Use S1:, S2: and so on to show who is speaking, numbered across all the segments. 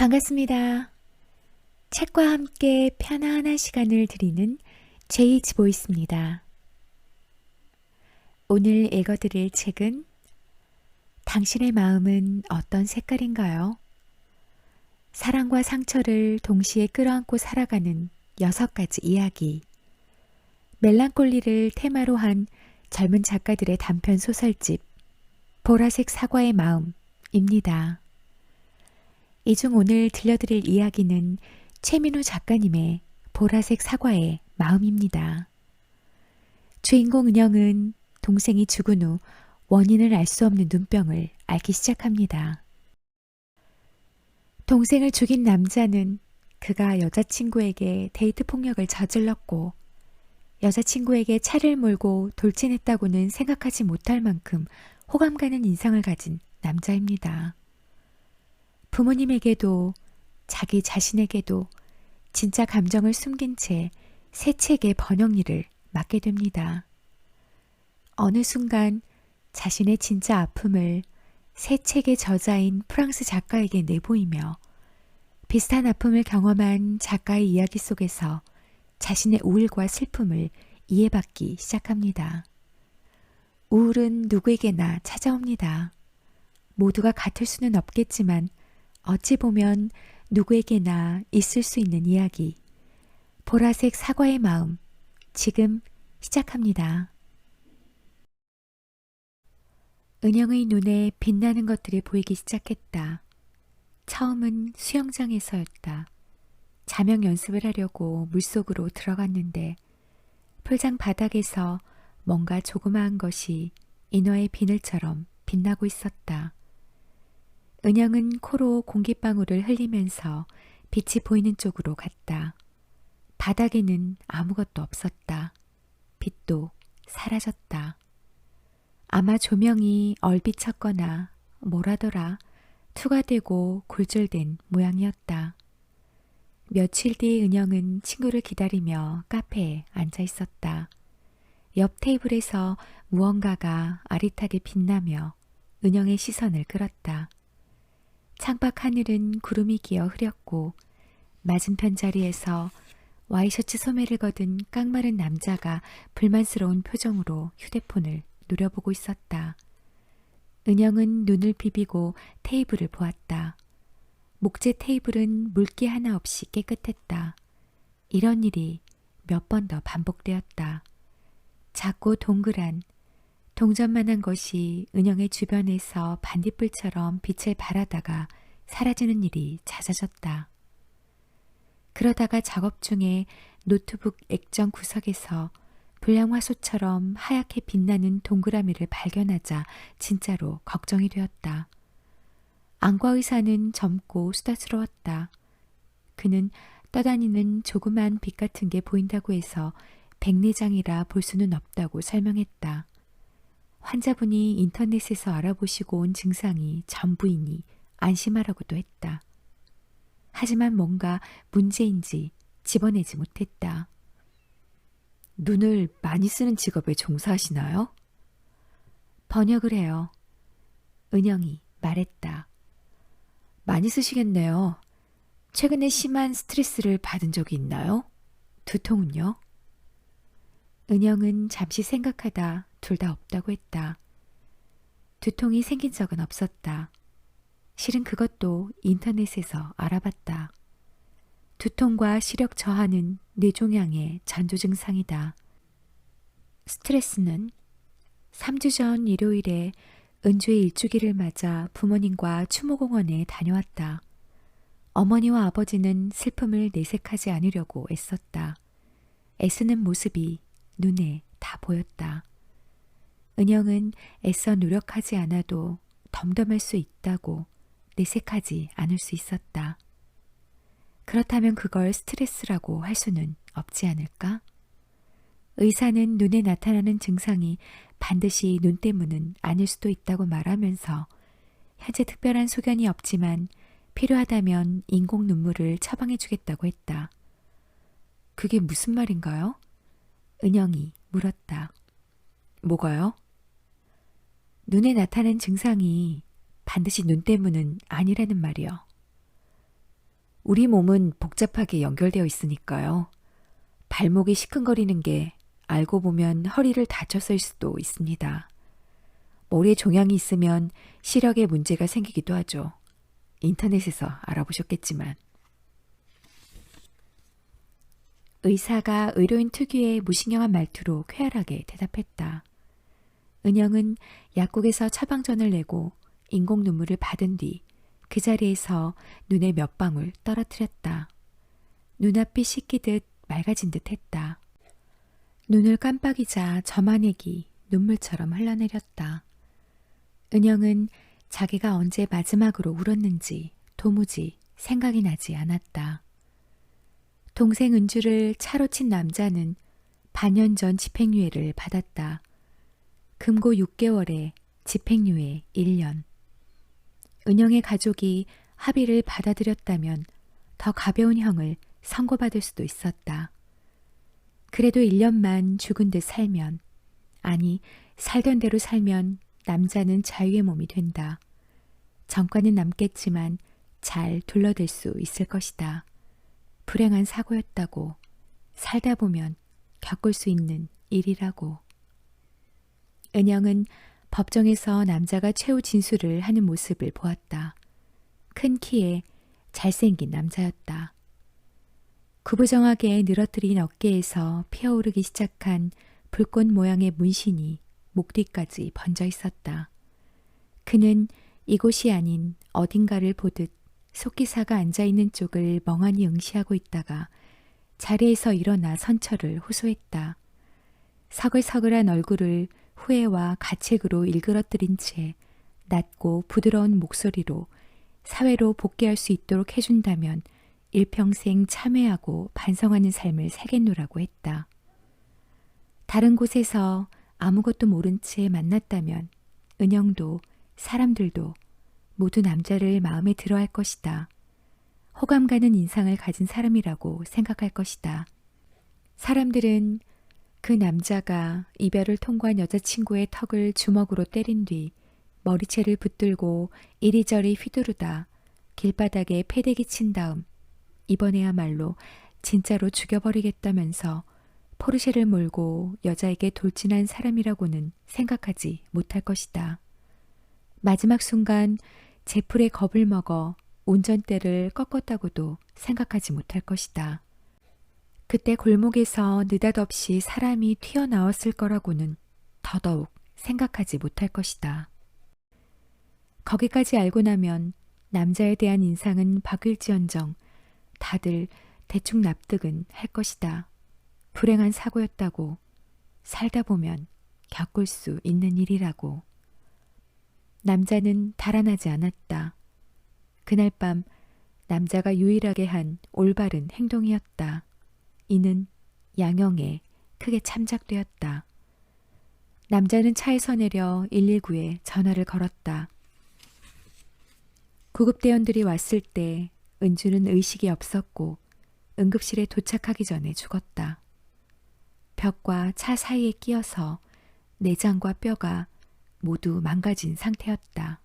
S1: 반갑습니다. 책과 함께 편안한 시간을 드리는 제이지보이스입니다. 오늘 읽어드릴 책은 당신의 마음은 어떤 색깔인가요? 사랑과 상처를 동시에 끌어안고 살아가는 6가지 이야기. 멜랑콜리를 테마로 한 젊은 작가들의 단편 소설집 보라색 사과의 마음입니다. 이 중 오늘 들려드릴 이야기는 최민호 작가님의 보라색 사과의 마음입니다. 주인공 은영은 동생이 죽은 후 원인을 알 수 없는 눈병을 앓기 시작합니다. 동생을 죽인 남자는 그가 여자친구에게 데이트 폭력을 저질렀고 여자친구에게 차를 몰고 돌진했다고는 생각하지 못할 만큼 호감 가는 인상을 가진 남자입니다. 부모님에게도 자기 자신에게도 진짜 감정을 숨긴 채 새 책의 번역 일을 맡게 됩니다. 어느 순간 자신의 진짜 아픔을 새 책의 저자인 프랑스 작가에게 내보이며 비슷한 아픔을 경험한 작가의 이야기 속에서 자신의 우울과 슬픔을 이해받기 시작합니다. 우울은 누구에게나 찾아옵니다. 모두가 같을 수는 없겠지만 어찌 보면 누구에게나 있을 수 있는 이야기. 보라색 사과의 마음, 지금 시작합니다. 은영의 눈에 빛나는 것들이 보이기 시작했다. 처음은 수영장에서였다. 자명 연습을 하려고 물속으로 들어갔는데 풀장 바닥에서 뭔가 조그마한 것이 인화의 비늘처럼 빛나고 있었다. 은영은 코로 공기방울을 흘리면서 빛이 보이는 쪽으로 갔다. 바닥에는 아무것도 없었다. 빛도 사라졌다. 아마 조명이 얼비쳤거나 뭐라더라 투과되고 굴절된 모양이었다. 며칠 뒤 은영은 친구를 기다리며 카페에 앉아 있었다. 옆 테이블에서 무언가가 아릿하게 빛나며 은영의 시선을 끌었다. 창밖 하늘은 구름이 기어 흐렸고 맞은편 자리에서 와이셔츠 소매를 거둔 깡마른 남자가 불만스러운 표정으로 휴대폰을 노려보고 있었다. 은영은 눈을 비비고 테이블을 보았다. 목재 테이블은 물기 하나 없이 깨끗했다. 이런 일이 몇 번 더 반복되었다. 작고 동그란 동전만한 것이 은영의 주변에서 반딧불처럼 빛을 발하다가 사라지는 일이 잦아졌다. 그러다가 작업 중에 노트북 액정 구석에서 불량화소처럼 하얗게 빛나는 동그라미를 발견하자 진짜로 걱정이 되었다. 안과 의사는 젊고 수다스러웠다. 그는 떠다니는 조그만 빛 같은 게 보인다고 해서 백내장이라 볼 수는 없다고 설명했다. 환자분이 인터넷에서 알아보시고 온 증상이 전부이니 안심하라고도 했다. 하지만 뭔가 문제인지 집어내지 못했다. 눈을 많이 쓰는 직업에 종사하시나요? 번역을 해요. 은영이 말했다. 많이 쓰시겠네요. 최근에 심한 스트레스를 받은 적이 있나요? 두통은요? 은영은 잠시 생각하다 둘 다 없다고 했다. 두통이 생긴 적은 없었다. 실은 그것도 인터넷에서 알아봤다. 두통과 시력 저하는 뇌종양의 전조 증상이다. 스트레스는 3주 전 일요일에 은주의 일주기를 맞아 부모님과 추모공원에 다녀왔다. 어머니와 아버지는 슬픔을 내색하지 않으려고 애썼다. 애쓰는 모습이 눈에 다 보였다. 은영은 애써 노력하지 않아도 덤덤할 수 있다고 내색하지 않을 수 있었다. 그렇다면 그걸 스트레스라고 할 수는 없지 않을까? 의사는 눈에 나타나는 증상이 반드시 눈 때문은 아닐 수도 있다고 말하면서 현재 특별한 소견이 없지만 필요하다면 인공 눈물을 처방해 주겠다고 했다. 그게 무슨 말인가요? 은영이 물었다. 뭐가요? 눈에 나타난 증상이 반드시 눈 때문은 아니라는 말이요. 우리 몸은 복잡하게 연결되어 있으니까요. 발목이 시큰거리는 게 알고 보면 허리를 다쳤을 수도 있습니다. 머리에 종양이 있으면 시력에 문제가 생기기도 하죠. 인터넷에서 알아보셨겠지만. 의사가 의료인 특유의 무신경한 말투로 쾌활하게 대답했다. 은영은 약국에서 처방전을 내고 인공 눈물을 받은 뒤 그 자리에서 눈에 몇 방울 떨어뜨렸다. 눈앞이 씻기듯 맑아진 듯 했다. 눈을 깜빡이자 저만액이 눈물처럼 흘러내렸다. 은영은 자기가 언제 마지막으로 울었는지 도무지 생각이 나지 않았다. 동생 은주를 차로 친 남자는 반년 전 집행유예를 받았다. 금고 6개월에 집행유예 1년. 은영의 가족이 합의를 받아들였다면 더 가벼운 형을 선고받을 수도 있었다. 그래도 1년만 죽은 듯 살면, 아니 살던 대로 살면 남자는 자유의 몸이 된다. 전과는 남겠지만 잘 둘러댈 수 있을 것이다. 불행한 사고였다고, 살다 보면 겪을 수 있는 일이라고. 은영은 법정에서 남자가 최후 진술을 하는 모습을 보았다. 큰 키에 잘생긴 남자였다. 구부정하게 늘어뜨린 어깨에서 피어오르기 시작한 불꽃 모양의 문신이 목 뒤까지 번져 있었다. 그는 이곳이 아닌 어딘가를 보듯 속기사가 앉아있는 쪽을 멍하니 응시하고 있다가 자리에서 일어나 선처를 호소했다. 서글서글한 얼굴을 후회와 가책으로 일그러뜨린 채 낮고 부드러운 목소리로 사회로 복귀할 수 있도록 해준다면 일평생 참회하고 반성하는 삶을 살겠노라고 했다. 다른 곳에서 아무것도 모른 채 만났다면 은영도 사람들도 모두 남자를 마음에 들어할 것이다. 호감 가는 인상을 가진 사람이라고 생각할 것이다. 사람들은 그 남자가 이별을 통과한 여자친구의 턱을 주먹으로 때린 뒤 머리채를 붙들고 이리저리 휘두르다 길바닥에 패대기 친 다음 이번에야말로 진짜로 죽여버리겠다면서 포르쉐를 몰고 여자에게 돌진한 사람이라고는 생각하지 못할 것이다. 마지막 순간 제풀에 겁을 먹어 운전대를 꺾었다고도 생각하지 못할 것이다. 그때 골목에서 느닷없이 사람이 튀어나왔을 거라고는 더더욱 생각하지 못할 것이다. 거기까지 알고 나면 남자에 대한 인상은 바뀔지언정 다들 대충 납득은 할 것이다. 불행한 사고였다고, 살다 보면 겪을 수 있는 일이라고. 남자는 달아나지 않았다. 그날 밤 남자가 유일하게 한 올바른 행동이었다. 이는 양형에 크게 참작되었다. 남자는 차에서 내려 119에 전화를 걸었다. 구급대원들이 왔을 때 은주는 의식이 없었고 응급실에 도착하기 전에 죽었다. 벽과 차 사이에 끼어서 내장과 뼈가 모두 망가진 상태였다.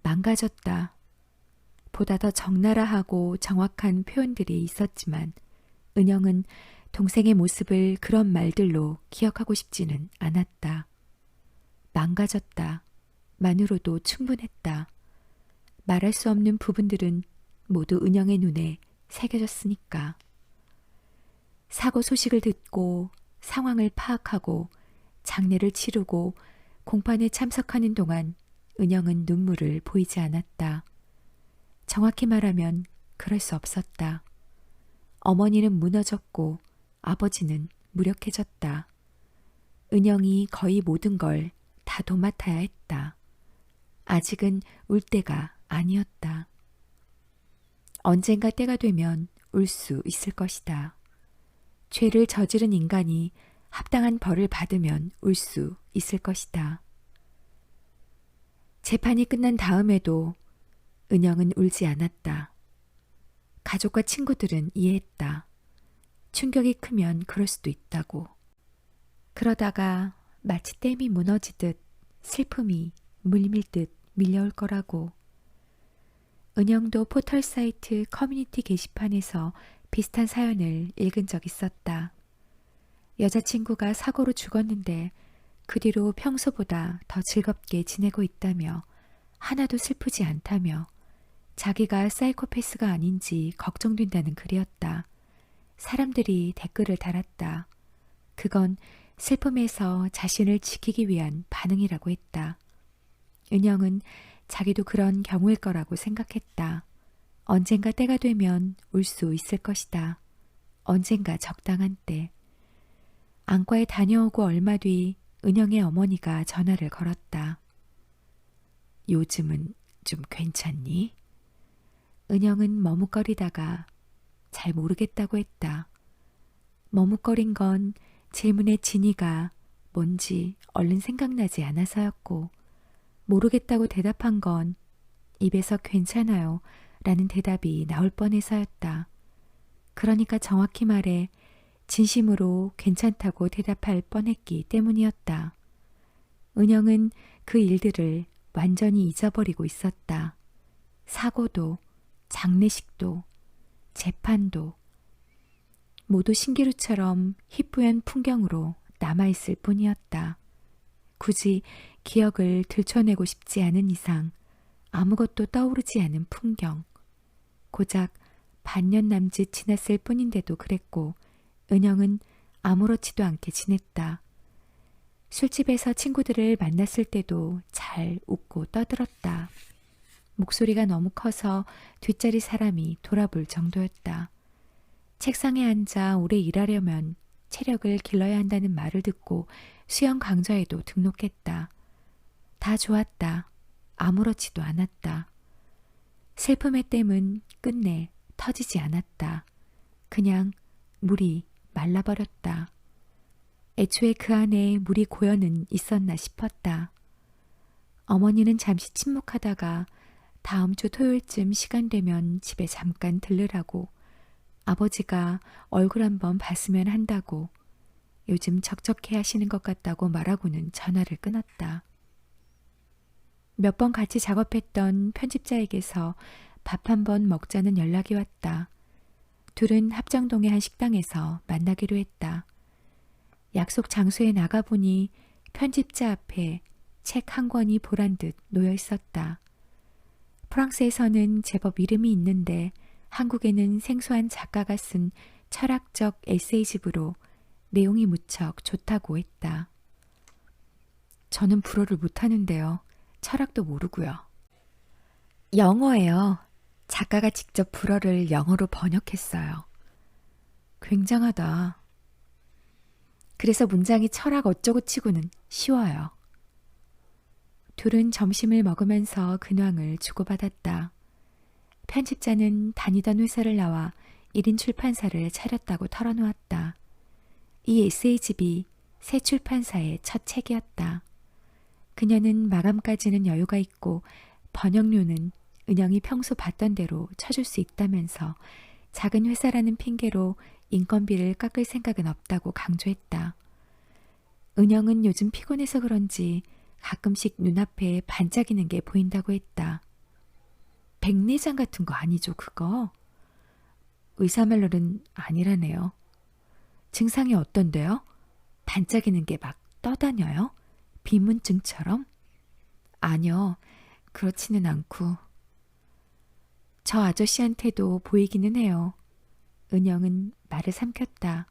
S1: 망가졌다. 보다 더 적나라하고 정확한 표현들이 있었지만 은영은 동생의 모습을 그런 말들로 기억하고 싶지는 않았다. 망가졌다. 만으로도 충분했다. 말할 수 없는 부분들은 모두 은영의 눈에 새겨졌으니까. 사고 소식을 듣고 상황을 파악하고 장례를 치르고 공판에 참석하는 동안 은영은 눈물을 보이지 않았다. 정확히 말하면 그럴 수 없었다. 어머니는 무너졌고 아버지는 무력해졌다. 은영이 거의 모든 걸 다 도맡아야 했다. 아직은 울 때가 아니었다. 언젠가 때가 되면 울 수 있을 것이다. 죄를 저지른 인간이 합당한 벌을 받으면 울 수 있을 것이다. 재판이 끝난 다음에도 은영은 울지 않았다. 가족과 친구들은 이해했다. 충격이 크면 그럴 수도 있다고. 그러다가 마치 댐이 무너지듯 슬픔이 물밀듯 밀려올 거라고. 은영도 포털 사이트 커뮤니티 게시판에서 비슷한 사연을 읽은 적 있었다. 여자친구가 사고로 죽었는데 그 뒤로 평소보다 더 즐겁게 지내고 있다며 하나도 슬프지 않다며 자기가 사이코패스가 아닌지 걱정된다는 글이었다. 사람들이 댓글을 달았다. 그건 슬픔에서 자신을 지키기 위한 반응이라고 했다. 은영은 자기도 그런 경우일 거라고 생각했다. 언젠가 때가 되면 울 수 있을 것이다. 언젠가 적당한 때. 안과에 다녀오고 얼마 뒤 은영의 어머니가 전화를 걸었다. 요즘은 좀 괜찮니? 은영은 머뭇거리다가 잘 모르겠다고 했다. 머뭇거린 건 질문의 진위가 뭔지 얼른 생각나지 않아서였고, 모르겠다고 대답한 건 입에서 괜찮아요 라는 대답이 나올 뻔해서였다. 그러니까 정확히 말해 진심으로 괜찮다고 대답할 뻔했기 때문이었다. 은영은 그 일들을 완전히 잊어버리고 있었다. 사고도, 장례식도, 재판도 모두 신기루처럼 희뿌연 풍경으로 남아있을 뿐이었다. 굳이 기억을 들춰내고 싶지 않은 이상 아무것도 떠오르지 않은 풍경. 고작 반년 남짓 지났을 뿐인데도 그랬고 은영은 아무렇지도 않게 지냈다. 술집에서 친구들을 만났을 때도 잘 웃고 떠들었다. 목소리가 너무 커서 뒷자리 사람이 돌아볼 정도였다. 책상에 앉아 오래 일하려면 체력을 길러야 한다는 말을 듣고 수영 강좌에도 등록했다. 다 좋았다. 아무렇지도 않았다. 슬픔의 댐은 끝내 터지지 않았다. 그냥 물이 말라버렸다. 애초에 그 안에 물이 고여는 있었나 싶었다. 어머니는 잠시 침묵하다가 다음 주 토요일쯤 시간 되면 집에 잠깐 들르라고, 아버지가 얼굴 한번 봤으면 한다고, 요즘 적적해 하시는 것 같다고 말하고는 전화를 끊었다. 몇 번 같이 작업했던 편집자에게서 밥 한번 먹자는 연락이 왔다. 둘은 합정동의 한 식당에서 만나기로 했다. 약속 장소에 나가보니 편집자 앞에 책 한 권이 보란 듯 놓여 있었다. 프랑스에서는 제법 이름이 있는데 한국에는 생소한 작가가 쓴 철학적 에세이집으로 내용이 무척 좋다고 했다. 저는 불어를 못하는데요. 철학도 모르고요. 영어예요. 작가가 직접 불어를 영어로 번역했어요. 굉장하다. 그래서 문장이 철학 어쩌고 치고는 쉬워요. 둘은 점심을 먹으면서 근황을 주고받았다. 편집자는 다니던 회사를 나와 1인 출판사를 차렸다고 털어놓았다. 이 에세이집이 새 출판사의 첫 책이었다. 그녀는 마감까지는 여유가 있고 번역료는 은영이 평소 받던 대로 쳐줄 수 있다면서 작은 회사라는 핑계로 인건비를 깎을 생각은 없다고 강조했다. 은영은 요즘 피곤해서 그런지 가끔씩 눈앞에 반짝이는 게 보인다고 했다. 백내장 같은 거 아니죠, 그거? 의사말로는 아니라네요. 증상이 어떤데요? 반짝이는 게 막 떠다녀요? 비문증처럼? 아니요, 그렇지는 않고. 저 아저씨한테도 보이기는 해요. 은영은 말을 삼켰다.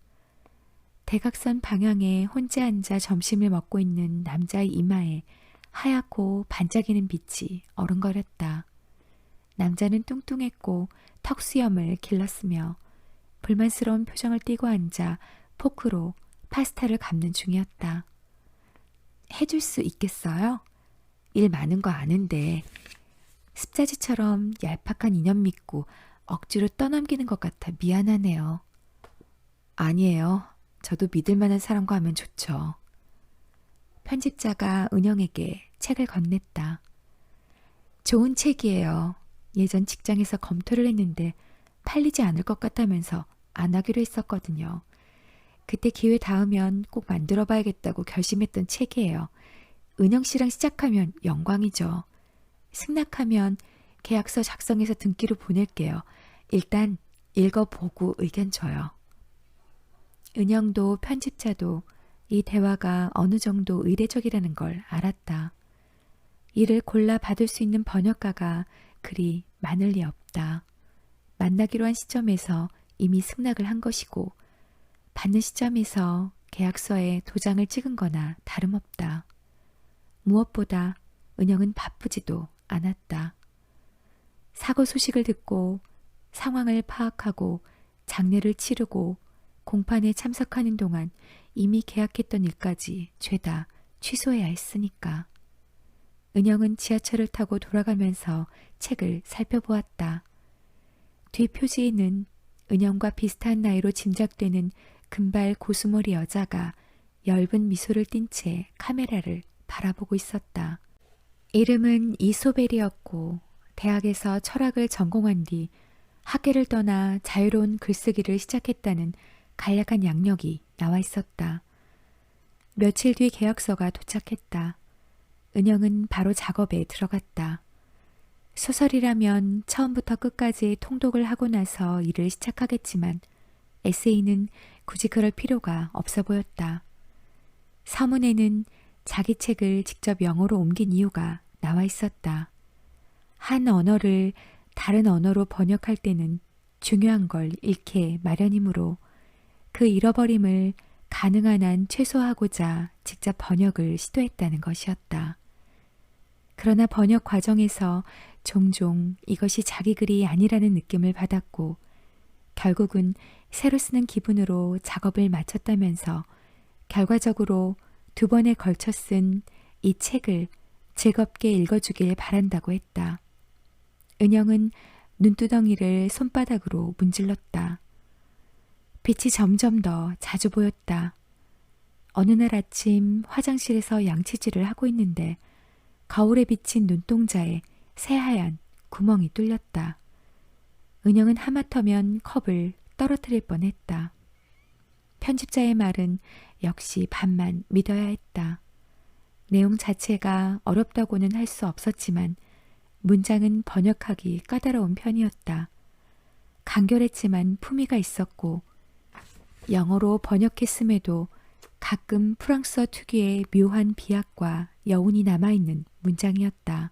S1: 대각선 방향에 혼자 앉아 점심을 먹고 있는 남자의 이마에 하얗고 반짝이는 빛이 어른거렸다. 남자는 뚱뚱했고 턱수염을 길렀으며 불만스러운 표정을 띠고 앉아 포크로 파스타를 감는 중이었다. 해줄 수 있겠어요? 일 많은 거 아는데. 습자지처럼 얄팍한 인연 믿고 억지로 떠넘기는 것 같아 미안하네요. 아니에요. 저도 믿을 만한 사람과 하면 좋죠. 편집자가 은영에게 책을 건넸다. 좋은 책이에요. 예전 직장에서 검토를 했는데 팔리지 않을 것 같다면서 안 하기로 했었거든요. 그때 기회 닿으면 꼭 만들어 봐야겠다고 결심했던 책이에요. 은영 씨랑 시작하면 영광이죠. 승낙하면 계약서 작성해서 등기로 보낼게요. 일단 읽어보고 의견 줘요. 은영도 편집자도 이 대화가 어느 정도 의례적이라는 걸 알았다. 이를 골라 받을 수 있는 번역가가 그리 많을 리 없다. 만나기로 한 시점에서 이미 승낙을 한 것이고 받는 시점에서 계약서에 도장을 찍은 거나 다름없다. 무엇보다 은영은 바쁘지도 않았다. 사고 소식을 듣고 상황을 파악하고 장례를 치르고 공판에 참석하는 동안 이미 계약했던 일까지 죄다 취소해야 했으니까. 은영은 지하철을 타고 돌아가면서 책을 살펴보았다. 뒤 표지에는 은영과 비슷한 나이로 짐작되는 금발 고수머리 여자가 엷은 미소를 띤 채 카메라를 바라보고 있었다. 이름은 이소벨이었고 대학에서 철학을 전공한 뒤 학계를 떠나 자유로운 글쓰기를 시작했다는 간략한 양력이 나와 있었다. 며칠 뒤 계약서가 도착했다. 은영은 바로 작업에 들어갔다. 소설이라면 처음부터 끝까지 통독을 하고 나서 일을 시작하겠지만 에세이는 굳이 그럴 필요가 없어 보였다. 서문에는 자기 책을 직접 영어로 옮긴 이유가 나와 있었다. 한 언어를 다른 언어로 번역할 때는 중요한 걸 잃게 마련이므로 그 잃어버림을 가능한 한 최소화하고자 직접 번역을 시도했다는 것이었다. 그러나 번역 과정에서 종종 이것이 자기 글이 아니라는 느낌을 받았고 결국은 새로 쓰는 기분으로 작업을 마쳤다면서 결과적으로 2번에 걸쳐 쓴 이 책을 즐겁게 읽어주길 바란다고 했다. 은영은 눈두덩이를 손바닥으로 문질렀다. 빛이 점점 더 자주 보였다. 어느 날 아침 화장실에서 양치질을 하고 있는데 거울에 비친 눈동자에 새하얀 구멍이 뚫렸다. 은영은 하마터면 컵을 떨어뜨릴 뻔했다. 편집자의 말은 역시 반만 믿어야 했다. 내용 자체가 어렵다고는 할 수 없었지만 문장은 번역하기 까다로운 편이었다. 간결했지만 품위가 있었고 영어로 번역했음에도 가끔 프랑스어 특유의 묘한 비약과 여운이 남아있는 문장이었다.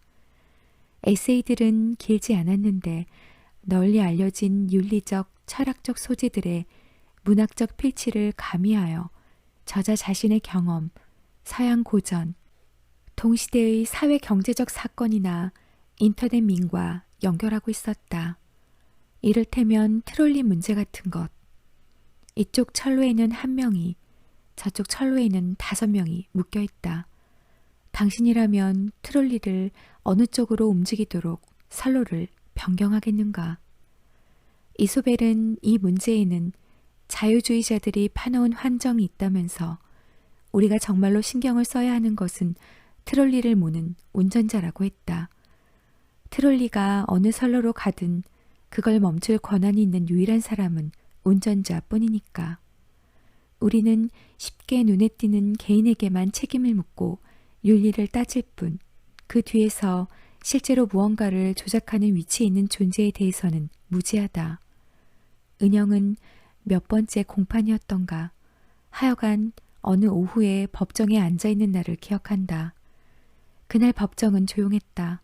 S1: 에세이들은 길지 않았는데 널리 알려진 윤리적, 철학적 소재들의 문학적 필치를 가미하여 저자 자신의 경험, 서양 고전, 동시대의 사회 경제적 사건이나 인터넷 밈과 연결하고 있었다. 이를테면 트롤리 문제 같은 것. 이쪽 철로에는 1명이, 저쪽 철로에는 5명이 묶여있다. 당신이라면 트롤리를 어느 쪽으로 움직이도록 선로를 변경하겠는가? 이소벨은 이 문제에는 자유주의자들이 파놓은 환정이 있다면서 우리가 정말로 신경을 써야 하는 것은 트롤리를 모는 운전자라고 했다. 트롤리가 어느 선로로 가든 그걸 멈출 권한이 있는 유일한 사람은 운전자뿐이니까. 우리는 쉽게 눈에 띄는 개인에게만 책임을 묻고 윤리를 따질 뿐 그 뒤에서 실제로 무언가를 조작하는 위치에 있는 존재에 대해서는 무지하다. 은영은 몇 번째 공판이었던가. 하여간 어느 오후에 법정에 앉아있는 날을 기억한다. 그날 법정은 조용했다.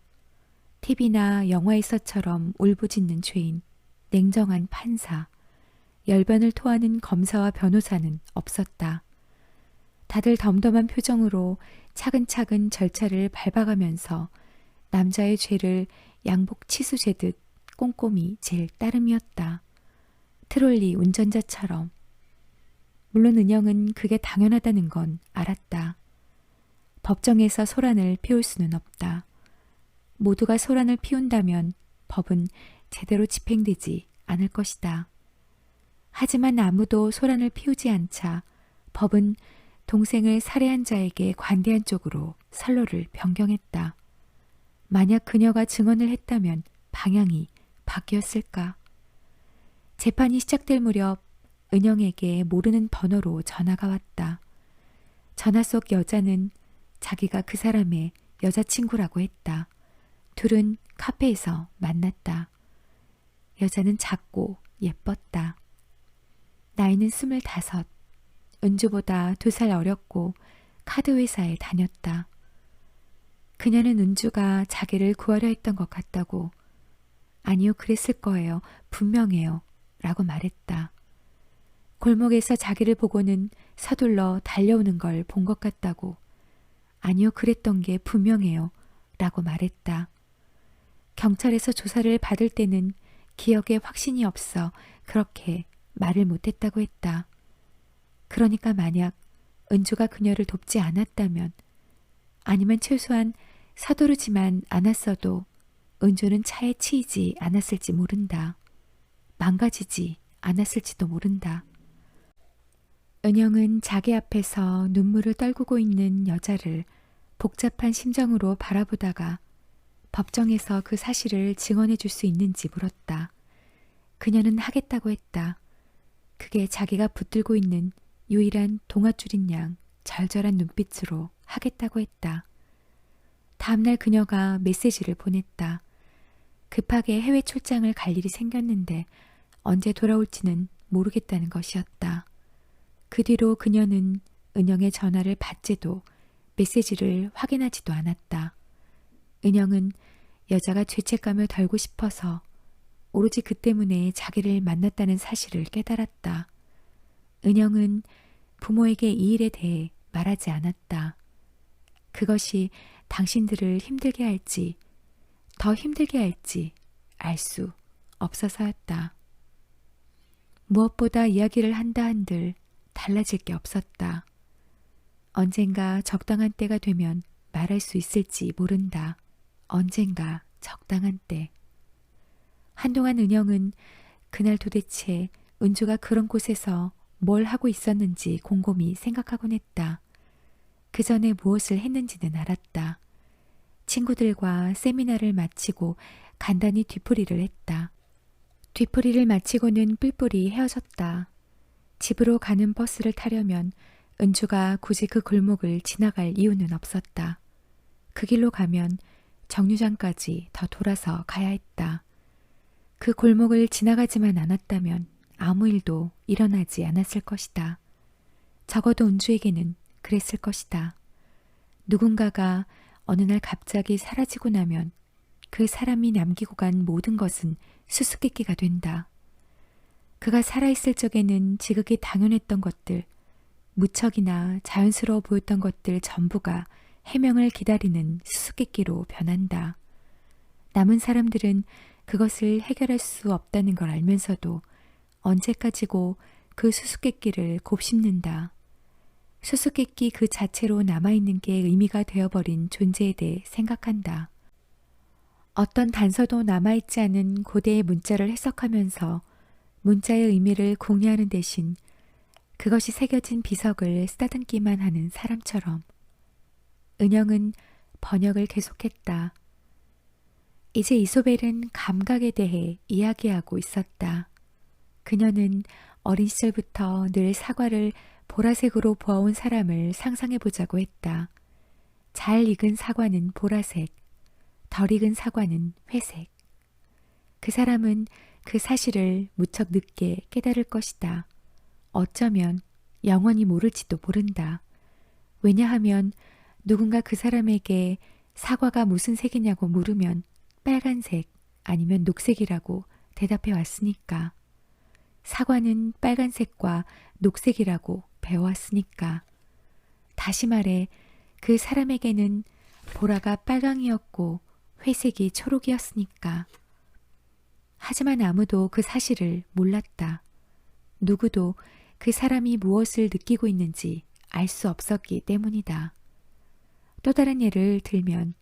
S1: TV나 영화에서처럼 울부짖는 죄인, 냉정한 판사, 열변을 토하는 검사와 변호사는 없었다. 다들 덤덤한 표정으로 차근차근 절차를 밟아가면서 남자의 죄를 양복 치수제듯 꼼꼼히 잴 따름이었다. 트롤리 운전자처럼. 물론 은영은 그게 당연하다는 건 알았다. 법정에서 소란을 피울 수는 없다. 모두가 소란을 피운다면 법은 제대로 집행되지 않을 것이다. 하지만 아무도 소란을 피우지 않자 법은 동생을 살해한 자에게 관대한 쪽으로 선로를 변경했다. 만약 그녀가 증언을 했다면 방향이 바뀌었을까? 재판이 시작될 무렵 은영에게 모르는 번호로 전화가 왔다. 전화 속 여자는 자기가 그 사람의 여자친구라고 했다. 둘은 카페에서 만났다. 여자는 작고 예뻤다. 나이는 25, 은주보다 2살 어렸고 카드회사에 다녔다. 그녀는 은주가 자기를 구하려 했던 것 같다고. 아니요, 그랬을 거예요. 분명해요. 라고 말했다. 골목에서 자기를 보고는 서둘러 달려오는 걸 본 것 같다고. 아니요, 그랬던 게 분명해요. 라고 말했다. 경찰에서 조사를 받을 때는 기억에 확신이 없어 그렇게 말을 못했다고 했다. 그러니까 만약 은주가 그녀를 돕지 않았다면, 아니면 최소한 서두르지만 않았어도 은주는 차에 치이지 않았을지 모른다. 망가지지 않았을지도 모른다. 은영은 자기 앞에서 눈물을 떨구고 있는 여자를 복잡한 심정으로 바라보다가 법정에서 그 사실을 증언해 줄 수 있는지 물었다. 그녀는 하겠다고 했다. 그게 자기가 붙들고 있는 유일한 동아줄인 양 절절한 눈빛으로 하겠다고 했다. 다음날 그녀가 메시지를 보냈다. 급하게 해외 출장을 갈 일이 생겼는데 언제 돌아올지는 모르겠다는 것이었다. 그 뒤로 그녀는 은영의 전화를 받지도 메시지를 확인하지도 않았다. 은영은 여자가 죄책감을 덜고 싶어서 오로지 그 때문에 자기를 만났다는 사실을 깨달았다. 은영은 부모에게 이 일에 대해 말하지 않았다. 그것이 당신들을 힘들게 할지 더 힘들게 할지 알 수 없어서였다. 무엇보다 이야기를 한다 한들 달라질 게 없었다. 언젠가 적당한 때가 되면 말할 수 있을지 모른다. 언젠가 적당한 때. 한동안 은영은 그날 도대체 은주가 그런 곳에서 뭘 하고 있었는지 곰곰이 생각하곤 했다. 그 전에 무엇을 했는지는 알았다. 친구들과 세미나를 마치고 간단히 뒤풀이를 했다. 뒤풀이를 마치고는 뿔뿔이 헤어졌다. 집으로 가는 버스를 타려면 은주가 굳이 그 골목을 지나갈 이유는 없었다. 그 길로 가면 정류장까지 더 돌아서 가야 했다. 그 골목을 지나가지만 않았다면 아무 일도 일어나지 않았을 것이다. 적어도 은주에게는 그랬을 것이다. 누군가가 어느 날 갑자기 사라지고 나면 그 사람이 남기고 간 모든 것은 수수께끼가 된다. 그가 살아있을 적에는 지극히 당연했던 것들, 무척이나 자연스러워 보였던 것들 전부가 해명을 기다리는 수수께끼로 변한다. 남은 사람들은 그것을 해결할 수 없다는 걸 알면서도 언제까지고 그 수수께끼를 곱씹는다. 수수께끼 그 자체로 남아있는 게 의미가 되어버린 존재에 대해 생각한다. 어떤 단서도 남아있지 않은 고대의 문자를 해석하면서 문자의 의미를 공유하는 대신 그것이 새겨진 비석을 쓰다듬기만 하는 사람처럼 은영은 번역을 계속했다. 이제 이소벨은 감각에 대해 이야기하고 있었다. 그녀는 어린 시절부터 늘 사과를 보라색으로 보아온 사람을 상상해보자고 했다. 잘 익은 사과는 보라색, 덜 익은 사과는 회색. 그 사람은 그 사실을 무척 늦게 깨달을 것이다. 어쩌면 영원히 모를지도 모른다. 왜냐하면 누군가 그 사람에게 사과가 무슨 색이냐고 물으면 빨간색 아니면 녹색이라고 대답해 왔으니까. 사과는 빨간색과 녹색이라고 배워왔으니까. 다시 말해 그 사람에게는 보라가 빨강이었고 회색이 초록이었으니까. 하지만 아무도 그 사실을 몰랐다. 누구도 그 사람이 무엇을 느끼고 있는지 알 수 없었기 때문이다. 또 다른 예를 들면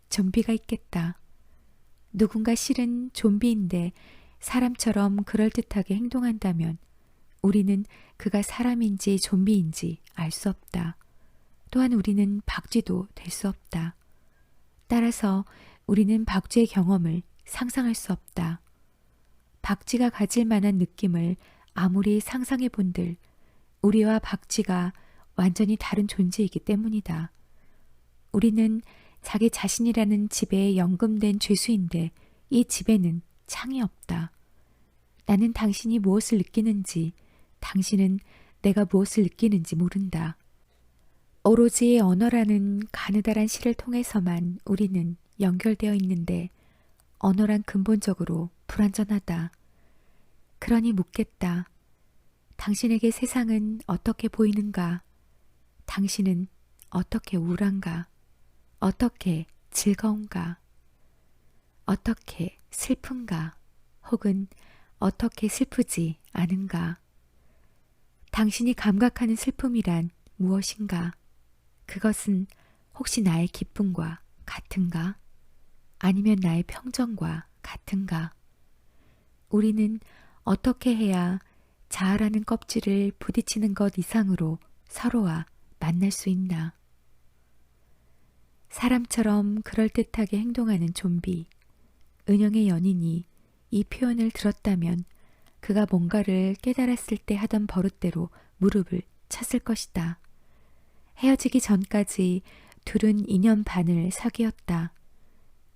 S1: 좀비가 있겠다. 누군가 실은 좀비인데 사람처럼 그럴듯하게 행동한다면 우리는 그가 사람인지 좀비인지 알 수 없다. 또한 우리는 박쥐도 될 수 없다. 따라서 우리는 박쥐의 경험을 상상할 수 없다. 박쥐가 가질 만한 느낌을 아무리 상상해 본들 우리와 박쥐가 완전히 다른 존재이기 때문이다. 우리는 자기 자신이라는 집에 연금된 죄수인데 이 집에는 창이 없다. 나는 당신이 무엇을 느끼는지, 당신은 내가 무엇을 느끼는지 모른다. 오로지 언어라는 가느다란 실을 통해서만 우리는 연결되어 있는데 언어란 근본적으로 불완전하다. 그러니 묻겠다. 당신에게 세상은 어떻게 보이는가? 당신은 어떻게 우울한가? 어떻게 즐거운가? 어떻게 슬픈가? 혹은 어떻게 슬프지 않은가? 당신이 감각하는 슬픔이란 무엇인가? 그것은 혹시 나의 기쁨과 같은가? 아니면 나의 평정과 같은가? 우리는 어떻게 해야 자아라는 껍질을 부딪히는 것 이상으로 서로와 만날 수 있나? 사람처럼 그럴듯하게 행동하는 좀비. 은영의 연인이 이 표현을 들었다면 그가 뭔가를 깨달았을 때 하던 버릇대로 무릎을 쳤을 것이다. 헤어지기 전까지 둘은 2년 반을 사귀었다.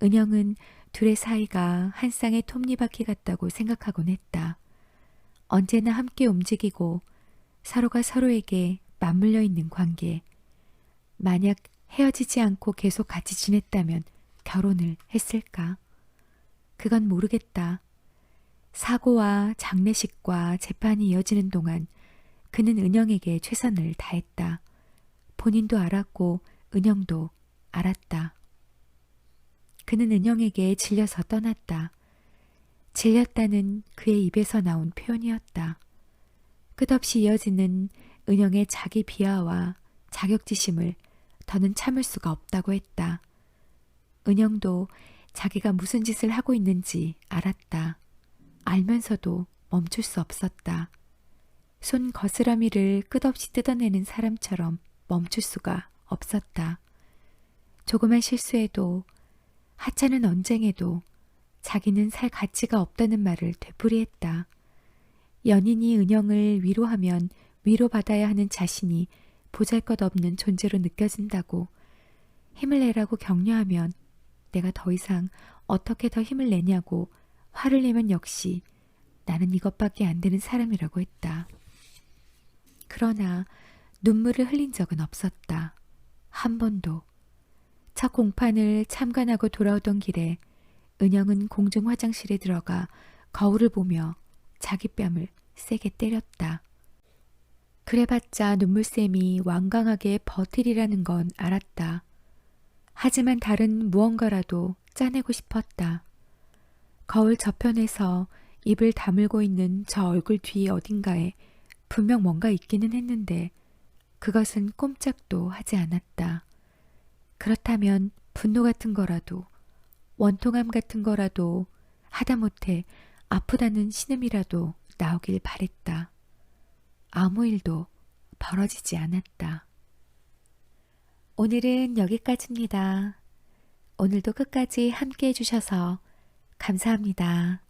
S1: 은영은 둘의 사이가 한 쌍의 톱니바퀴 같다고 생각하곤 했다. 언제나 함께 움직이고 서로가 서로에게 맞물려 있는 관계. 만약 헤어지지 않고 계속 같이 지냈다면 결혼을 했을까? 그건 모르겠다. 사고와 장례식과 재판이 이어지는 동안 그는 은영에게 최선을 다했다. 본인도 알았고 은영도 알았다. 그는 은영에게 질려서 떠났다. 질렸다는 그의 입에서 나온 표현이었다. 끝없이 이어지는 은영의 자기 비하와 자격지심을 더는 참을 수가 없다고 했다. 은영도 자기가 무슨 짓을 하고 있는지 알았다. 알면서도 멈출 수 없었다. 손 거스러미를 끝없이 뜯어내는 사람처럼 멈출 수가 없었다. 조그만 실수에도 하찮은 언쟁에도 자기는 살 가치가 없다는 말을 되풀이했다. 연인이 은영을 위로하면 위로받아야 하는 자신이 보잘것없는 존재로 느껴진다고, 힘을 내라고 격려하면 내가 더 이상 어떻게 더 힘을 내냐고 화를 내면 역시 나는 이것밖에 안 되는 사람이라고 했다. 그러나 눈물을 흘린 적은 없었다. 한 번도. 첫 공판을 참관하고 돌아오던 길에 은영은 공중 화장실에 들어가 거울을 보며 자기 뺨을 세게 때렸다. 그래봤자 눈물샘이 완강하게 버티리라는 건 알았다. 하지만 다른 무언가라도 짜내고 싶었다. 거울 저편에서 입을 다물고 있는 저 얼굴 뒤 어딘가에 분명 뭔가 있기는 했는데 그것은 꼼짝도 하지 않았다. 그렇다면 분노 같은 거라도, 원통함 같은 거라도, 하다못해 아프다는 신음이라도 나오길 바랬다. 아무 일도 벌어지지 않았다. 오늘은 여기까지입니다. 오늘도 끝까지 함께 해주셔서 감사합니다.